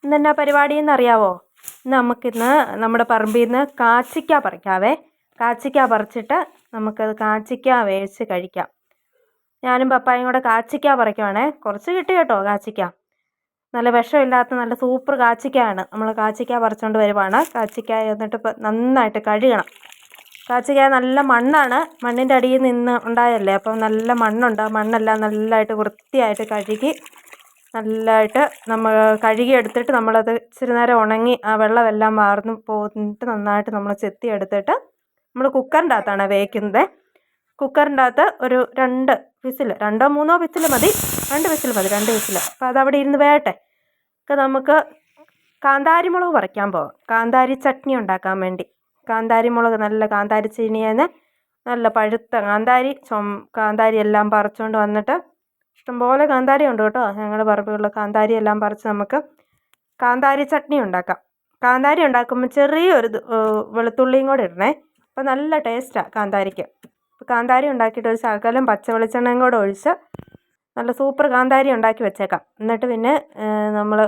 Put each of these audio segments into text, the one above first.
ഇന്നെന്നാ പരിപാടി എന്നറിയാവോ? നമുക്കിന്ന് നമ്മുടെ പറമ്പിൽ നിന്ന് കാച്ചിക്ക പറിക്കാവേ. കാച്ചിക്ക പറിച്ചിട്ട് നമുക്കത് കാച്ചിക്ക വേവിച്ച് കഴിക്കാം. ഞാനും പപ്പായും കൂടെ കാച്ചിക്ക പറിക്കുവാണേ. കുറച്ച് കിട്ടി കേട്ടോ കാച്ചിക്ക. നല്ല വിഷമില്ലാത്ത നല്ല സൂപ്പർ കാച്ചിക്കയാണ്. നമ്മൾ കാച്ചിക്ക പറിച്ചുകൊണ്ട് വരുവാണ്. കാച്ചിക്ക എന്നിട്ട് നന്നായിട്ട് കഴുകണം. കാച്ചിക്ക നല്ല മണ്ണാണ്, മണ്ണിൻ്റെ അടിയിൽ നിന്ന് ഉണ്ടായല്ലേ, അപ്പം നല്ല മണ്ണുണ്ട്. ആ മണ്ണെല്ലാം നല്ലതായിട്ട് വൃത്തിയായിട്ട് കഴുകി നല്ലതായിട്ട് നമ്മൾ കഴുകിയെടുത്തിട്ട് നമ്മളത് ഇച്ചിരി നേരം ഉണങ്ങി ആ വെള്ളമെല്ലാം വാർന്ന് പോന്നിട്ട് നന്നായിട്ട് നമ്മൾ ചെത്തി എടുത്തിട്ട് നമ്മൾ കുക്കറിൻ്റെ അകത്താണ് വേവിക്കുന്നത്. കുക്കറിൻ്റെ അകത്ത് ഒരു 2 വിസിൽ, 2 3 വിസിൽ മതി. 2 വിസിൽ മതി, 2 വിസിൽ. അപ്പോൾ അതവിടെ ഇരുന്ന് വേകട്ടെ. ഒക്കെ നമുക്ക് കാന്താരി മുളക് പറിക്കാൻ പോകാം. കാന്താരി ചട്നി ഉണ്ടാക്കാൻ വേണ്ടി കാന്താരി മുളക്, നല്ല കാന്താരി ചീനിയെന്ന് നല്ല പഴുത്ത കാന്താരി കാന്താരി എല്ലാം പറിച്ചുകൊണ്ട് വന്നിട്ട്, ഇഷ്ടംപോലെ കാന്താരി ഉണ്ട് കേട്ടോ ഞങ്ങളുടെ പറമ്പുകളിൽ. കാന്താരി എല്ലാം പറിച്ച് നമുക്ക് കാന്താരി ചട്നി ഉണ്ടാക്കാം. കാന്താരി ഉണ്ടാക്കുമ്പോൾ ചെറിയൊരു വെളുത്തുള്ളിയും കൂടെ ഇടണേ. അപ്പോൾ നല്ല ടേസ്റ്റാണ് കാന്താരിക്ക്. അപ്പോൾ കാന്താരി ഉണ്ടാക്കിയിട്ട് ഒരു ശകലം പച്ച വെളിച്ചെണ്ണയും കൂടെ ഒഴിച്ച് നല്ല സൂപ്പർ കാന്താരി ഉണ്ടാക്കി വെച്ചേക്കാം. എന്നിട്ട് പിന്നെ നമ്മൾ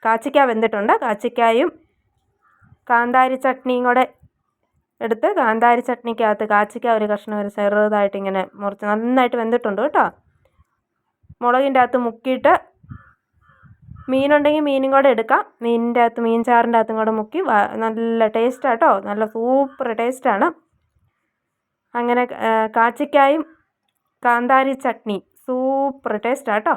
കാച്ചിക്ക വെന്തിട്ടുണ്ട്. കാച്ചിക്കായും കാന്താരി ചട്നിയും കൂടെ എടുത്ത് കാന്താരി ചട്നിക്കകത്ത് കാച്ചിക്ക ഒരു കഷ്ണം ഒരു ചെറുതായിട്ട് ഇങ്ങനെ മുറിച്ച്, നന്നായിട്ട് വെന്തിട്ടുണ്ട് കേട്ടോ. മുളകിൻ്റെ അകത്ത് മുക്കിയിട്ട് മീനുണ്ടെങ്കിൽ മീനും കൂടെ എടുക്കാം. മീനിൻ്റെ അകത്ത്, മീൻ ചാറിൻ്റെ അകത്തും കൂടെ മുക്കി നല്ല ടേസ്റ്റാണ് കേട്ടോ. നല്ല സൂപ്പർ ടേസ്റ്റാണ്. അങ്ങനെ കാച്ചിക്കായും കാന്താരി ചട്നി സൂപ്പർ ടേസ്റ്റാണ് കേട്ടോ.